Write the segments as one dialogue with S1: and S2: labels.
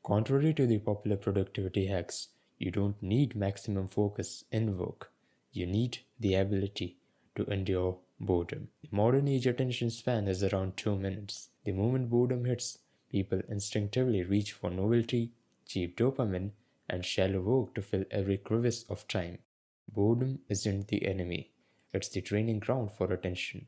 S1: Contrary to the popular productivity hacks, you don't need maximum focus in work. You need the ability to endure boredom. The modern age attention span is around 2 minutes. The moment boredom hits, people instinctively reach for novelty, cheap dopamine, and shallow work to fill every crevice of time. Boredom isn't the enemy, it's the training ground for attention.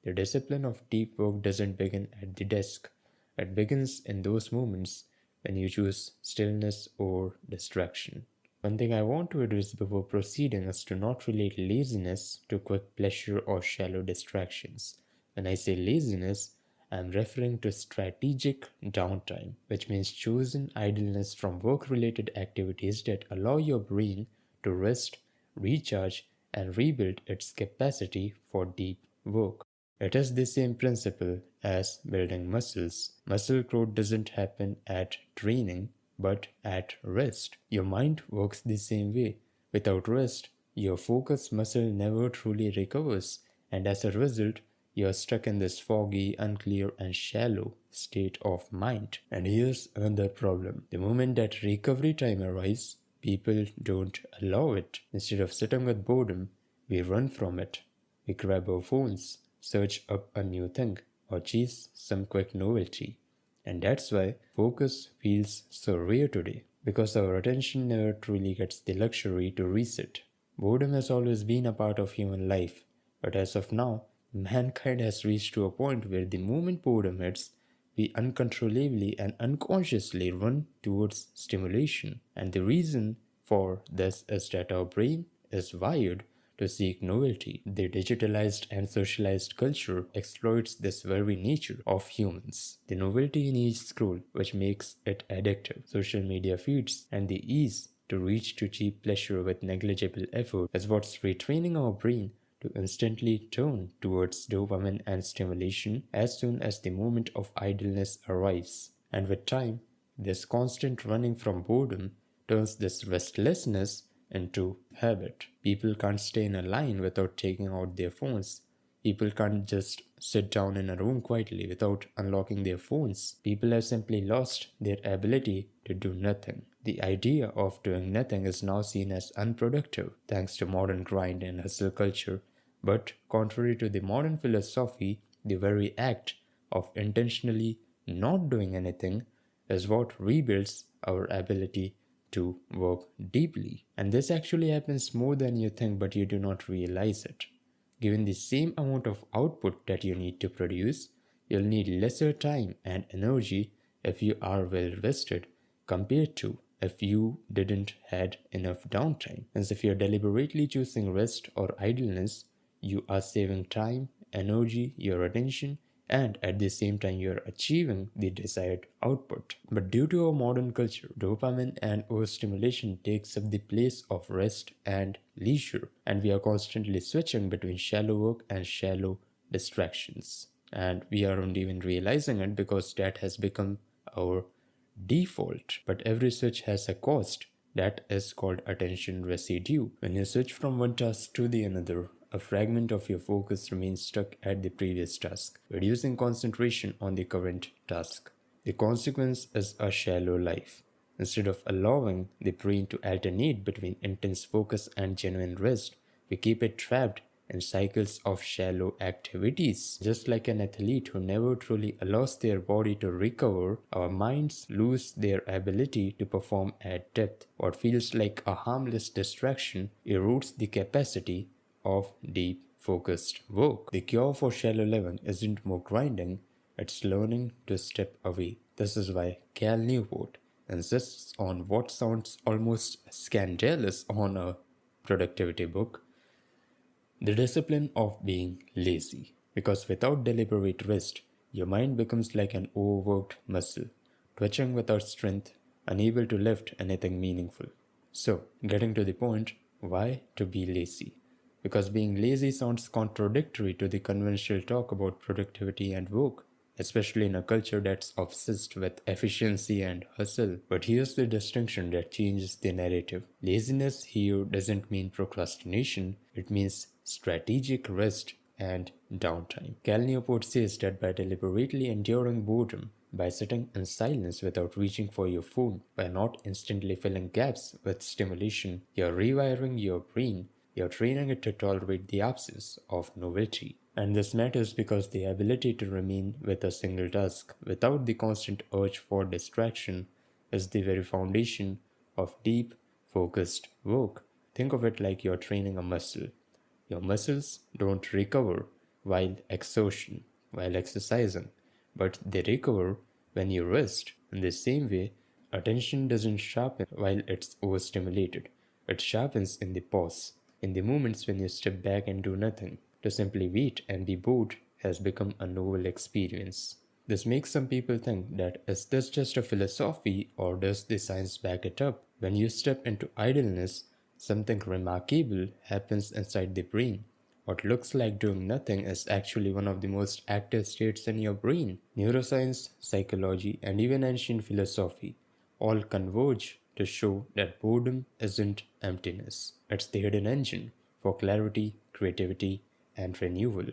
S1: The discipline of deep work doesn't begin at the desk, it begins in those moments when you choose stillness or distraction. One thing I want to address before proceeding is to not relate laziness to quick pleasure or shallow distractions. When I say laziness, I'm referring to strategic downtime, which means choosing idleness from work related activities that allow your brain to rest, recharge, and rebuild its capacity for deep work. It is the same principle as building muscles. Muscle growth doesn't happen at training, but at rest. Your mind works the same way. Without rest, your focus muscle never truly recovers, and as a result, you're stuck in this foggy, unclear, and shallow state of mind. And here's another problem. The moment that recovery time arrives, people don't allow it. Instead of sitting with boredom, we run from it. We grab our phones, search up a new thing, or chase some quick novelty. And that's why focus feels so rare today, because our attention never truly gets the luxury to reset. Boredom has always been a part of human life, but as of now, mankind has reached to a point where the moment boredom hits, we uncontrollably and unconsciously run towards stimulation. And the reason for this is that our brain is wired to seek novelty. The digitalized and socialized culture exploits this very nature of humans. The novelty in each scroll, which makes it addictive, social media feeds, and the ease to reach to cheap pleasure with negligible effort is what's retraining our brain to instantly turn towards dopamine and stimulation as soon as the moment of idleness arrives. And with time, this constant running from boredom turns this restlessness into habit. People can't stay in a line without taking out their phones. People can't just sit down in a room quietly without unlocking their phones. People have simply lost their ability to do nothing. The idea of doing nothing is now seen as unproductive thanks to modern grind and hustle culture. But contrary to the modern philosophy, the very act of intentionally not doing anything is what rebuilds our ability to work deeply. And this actually happens more than you think, but you do not realize it. Given the same amount of output that you need to produce, you'll need lesser time and energy if you are well rested compared to if you didn't had enough downtime. As if you're deliberately choosing rest or idleness, you are saving time, energy, your attention, and at the same time you're achieving the desired output. But due to our modern culture, dopamine and overstimulation takes up the place of rest and leisure, and we are constantly switching between shallow work and shallow distractions. And we aren't even realizing it because that has become our default. But every switch has a cost. That is called attention residue. When you switch from one task to the another, a fragment of your focus remains stuck at the previous task, reducing concentration on the current task. The consequence is a shallow life. Instead of allowing the brain to alternate between intense focus and genuine rest, we keep it trapped in cycles of shallow activities. Just like an athlete who never truly allows their body to recover, our minds lose their ability to perform at depth. What feels like a harmless distraction erodes the capacity of deep, focused work. The cure for shallow living isn't more grinding, it's learning to step away. This is why Cal Newport insists on what sounds almost scandalous on a productivity book: the discipline of being lazy. Because without deliberate rest, your mind becomes like an overworked muscle, twitching without strength, unable to lift anything meaningful. So, getting to the point, why to be lazy? Because being lazy sounds contradictory to the conventional talk about productivity and work, especially in a culture that's obsessed with efficiency and hustle. But here's the distinction that changes the narrative. Laziness here doesn't mean procrastination, it means strategic rest and downtime. Cal Newport says that by deliberately enduring boredom, by sitting in silence without reaching for your phone, by not instantly filling gaps with stimulation. You're rewiring your brain, you're training it to tolerate the absence of novelty. And this matters because the ability to remain with a single task without the constant urge for distraction is the very foundation of deep, focused work. Think of it like you're training a muscle. Your muscles don't recover while exercising, but they recover when you rest. In the same way, attention doesn't sharpen while it's overstimulated. It sharpens in the pause, in the moments when you step back and do nothing. To simply wait and be bored has become a novel experience. This makes some people think that is this just a philosophy or does the science back it up? When you step into idleness, something remarkable happens inside the brain. What looks like doing nothing is actually one of the most active states in your brain. Neuroscience, psychology, and even ancient philosophy all converge to show that boredom isn't emptiness. It's the hidden engine for clarity, creativity, and renewal.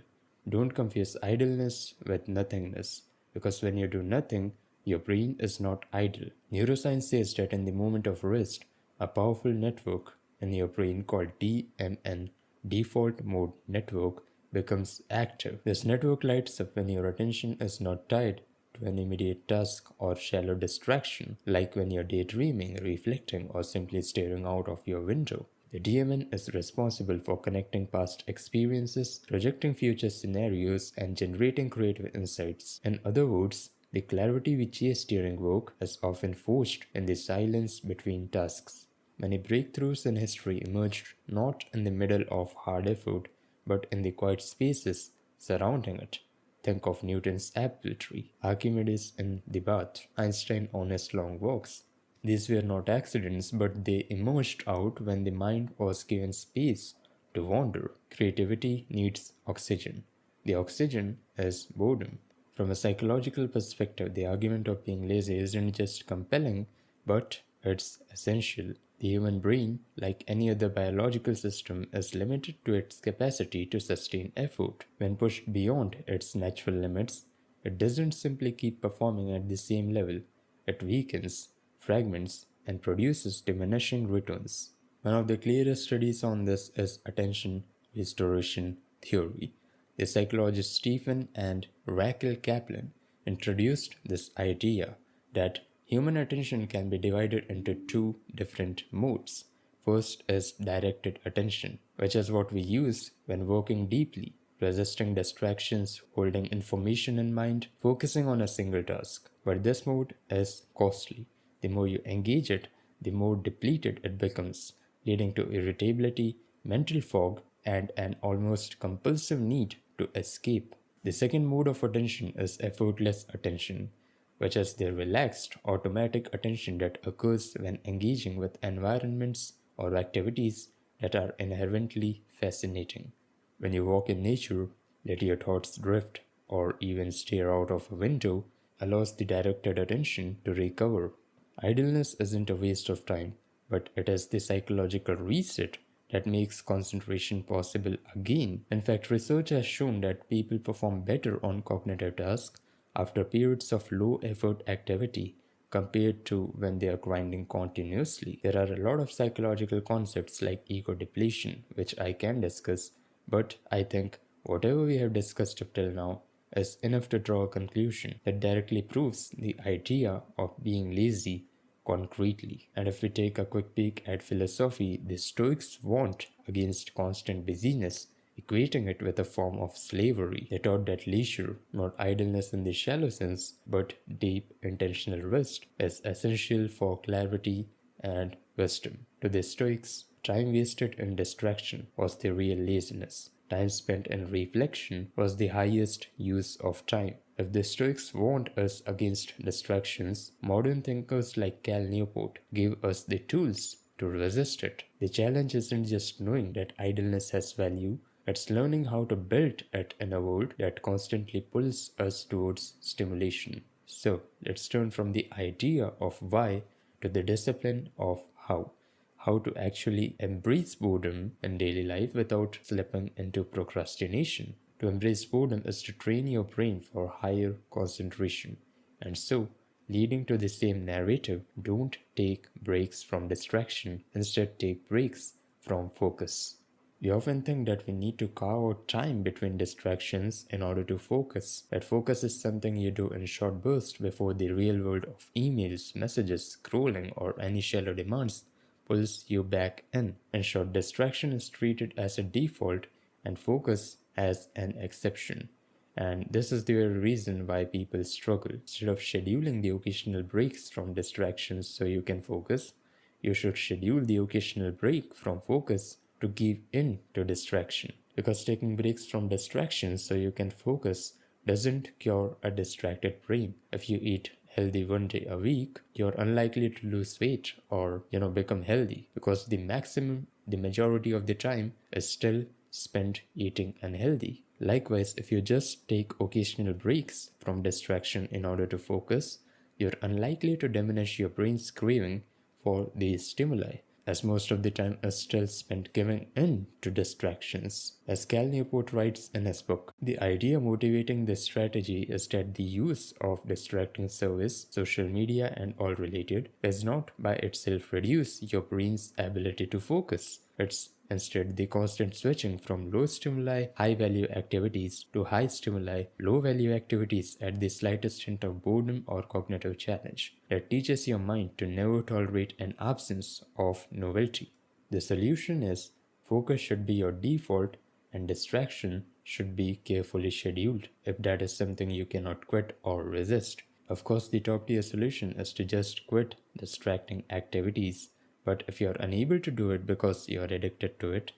S1: Don't confuse idleness with nothingness, because when you do nothing, your brain is not idle. Neuroscience says that in the moment of rest, a powerful network in your brain called DMN, default mode network, becomes active. This network lights up when your attention is not tied to an immediate task or shallow distraction, like when you're daydreaming, reflecting, or simply staring out of your window. The DMN is responsible for connecting past experiences, projecting future scenarios, and generating creative insights. In other words, the clarity we chase during work is often forged in the silence between tasks. Many breakthroughs in history emerged not in the middle of hard effort, but in the quiet spaces surrounding it. Think of Newton's apple tree, Archimedes in the bath, Einstein on his long walks. These were not accidents, but they emerged out when the mind was given space to wander. Creativity needs oxygen. The oxygen is boredom. From a psychological perspective, the argument of being lazy isn't just compelling, but it's essential. The human brain, like any other biological system, is limited to its capacity to sustain effort. When pushed beyond its natural limits, it doesn't simply keep performing at the same level, it weakens, fragments, and produces diminishing returns. One of the clearest studies on this is attention restoration theory. The psychologists Stephen and Raquel Kaplan introduced this idea that human attention can be divided into two different modes. First is directed attention, which is what we use when working deeply, resisting distractions, holding information in mind, focusing on a single task. But this mode is costly. The more you engage it, the more depleted it becomes, leading to irritability, mental fog, and an almost compulsive need to escape. The second mode of attention is effortless attention, which is the relaxed, automatic attention that occurs when engaging with environments or activities that are inherently fascinating. When you walk in nature, let your thoughts drift, or even stare out of a window, allows the directed attention to recover. Idleness isn't a waste of time, but it is the psychological reset that makes concentration possible again. In fact, research has shown that people perform better on cognitive tasks after periods of low effort activity compared to when they are grinding continuously. There are a lot of psychological concepts like ego depletion, which I can discuss, but I think whatever we have discussed up till now is enough to draw a conclusion that directly proves the idea of being lazy concretely. And if we take a quick peek at philosophy, the Stoics warned against constant busyness, equating it with a form of slavery. They taught that leisure, not idleness in the shallow sense, but deep intentional rest, is essential for clarity and wisdom. To the Stoics, time wasted in distraction was the real laziness. Time spent in reflection was the highest use of time. If the Stoics warned us against distractions, modern thinkers like Cal Newport gave us the tools to resist it. The challenge isn't just knowing that idleness has value, it's learning how to build it in a world that constantly pulls us towards stimulation. So, let's turn from the idea of why to the discipline of how. How to actually embrace boredom in daily life without slipping into procrastination. To embrace boredom is to train your brain for higher concentration and so leading to the same narrative. Don't take breaks from distraction, instead, take breaks from focus. We often think that we need to carve out time between distractions in order to focus. That focus is something you do in short bursts before the real world of emails, messages, scrolling, or any shallow demands pulls you back in. In short, distraction is treated as a default and focus as an exception. And this is the very reason why people struggle. Instead of scheduling the occasional breaks from distractions so you can focus, you should schedule the occasional break from focus to give in to distraction. Because taking breaks from distractions so you can focus doesn't cure a distracted brain. If you eat healthy one day a week, you're unlikely to lose weight or become healthy, because the majority of the time is still spent eating unhealthy. Likewise, if you just take occasional breaks from distraction in order to focus, you're unlikely to diminish your brain's craving for these stimuli, as most of the time is still spent giving in to distractions. As Cal Newport writes in his book, the idea motivating this strategy is that the use of distracting service, social media, and all related does not by itself reduce your brain's ability to focus. It's instead the constant switching from low stimuli, high value activities to high stimuli, low value activities at the slightest hint of boredom or cognitive challenge that teaches your mind to never tolerate an absence of novelty. The solution is focus should be your default and distraction should be carefully scheduled if that is something you cannot quit or resist. Of course, the top tier solution is to just quit distracting activities, but if you're unable to do it because you're addicted to it,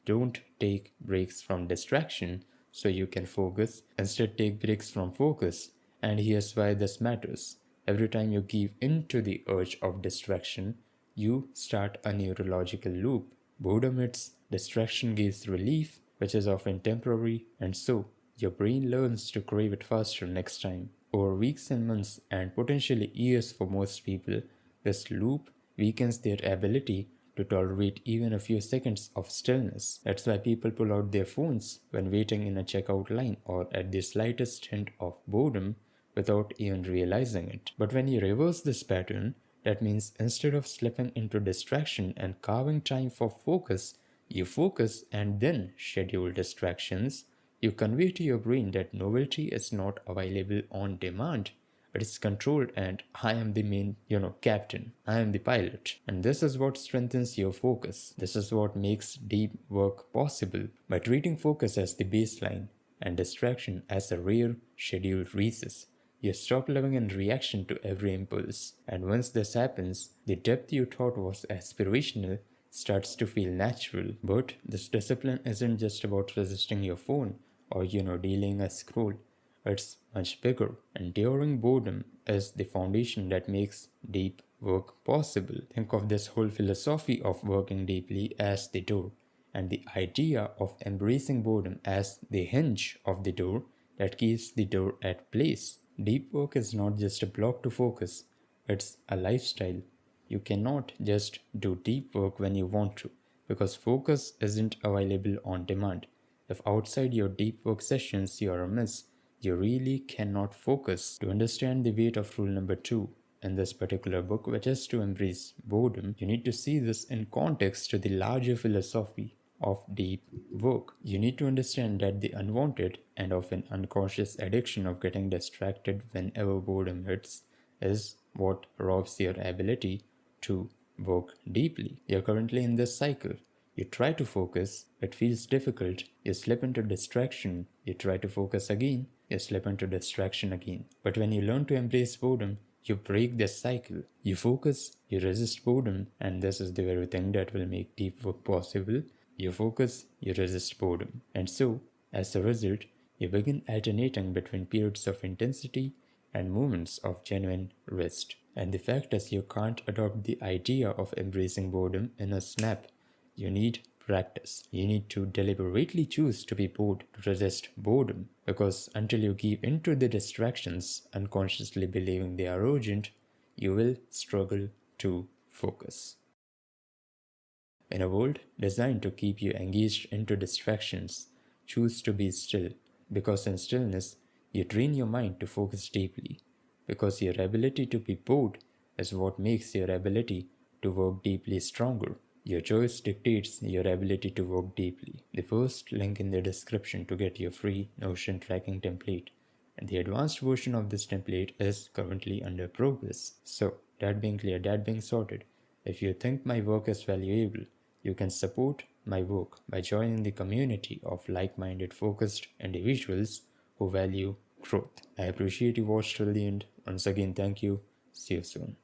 S1: don't take breaks from distraction so you can focus. Instead, take breaks from focus. And here's why this matters. Every time you give in to the urge of distraction, you start a neurological loop. Boredom hits, distraction gives relief, which is often temporary, and so your brain learns to crave it faster next time. Over weeks and months, and potentially years for most people, this loop weakens their ability to tolerate even a few seconds of stillness. That's why people pull out their phones when waiting in a checkout line or at the slightest hint of boredom without even realizing it. But when you reverse this pattern, that means instead of slipping into distraction and carving time for focus, you focus and then schedule distractions. You convey to your brain that novelty is not available on demand. It is controlled, and I am the main, captain. I am the pilot. And this is what strengthens your focus. This is what makes deep work possible. By treating focus as the baseline and distraction as a rare scheduled recess, you stop living in reaction to every impulse. And once this happens, the depth you thought was aspirational starts to feel natural. But this discipline isn't just about resisting your phone or, dealing a scroll. It's much bigger. Enduring boredom is the foundation that makes deep work possible. Think of this whole philosophy of working deeply as the door, and the idea of embracing boredom as the hinge of the door that keeps the door at place. Deep work is not just a block to focus, it's a lifestyle. You cannot just do deep work when you want to, because focus isn't available on demand. If outside your deep work sessions you are amiss, you really cannot focus. To understand the weight of rule number 2 in this particular book, which is to embrace boredom, you need to see this in context to the larger philosophy of deep work. You need to understand that the unwanted and often unconscious addiction of getting distracted whenever boredom hits is what robs your ability to work deeply. You're currently in this cycle. You try to focus, it feels difficult, you slip into distraction, you try to focus again, you slip into distraction again. But when you learn to embrace boredom, you break this cycle. You focus, you resist boredom, and this is the very thing that will make deep work possible. You focus, you resist boredom. And so, as a result, you begin alternating between periods of intensity and moments of genuine rest. And the fact is, you can't adopt the idea of embracing boredom in a snap. You need practice. You need to deliberately choose to be bored, to resist boredom. Because until you give in to the distractions, unconsciously believing they are urgent, you will struggle to focus. In a world designed to keep you engaged into distractions, choose to be still. Because in stillness, you train your mind to focus deeply. because your ability to be bored is what makes your ability to work deeply stronger. Your choice dictates your ability to work deeply. The first link in the description to get your free Notion tracking template. And the advanced version of this template is currently under progress. So, that being clear, that being sorted, if you think my work is valuable, you can support my work by joining the community of like minded, focused individuals who value growth. I appreciate you watched till the end. Once again, thank you. See you soon.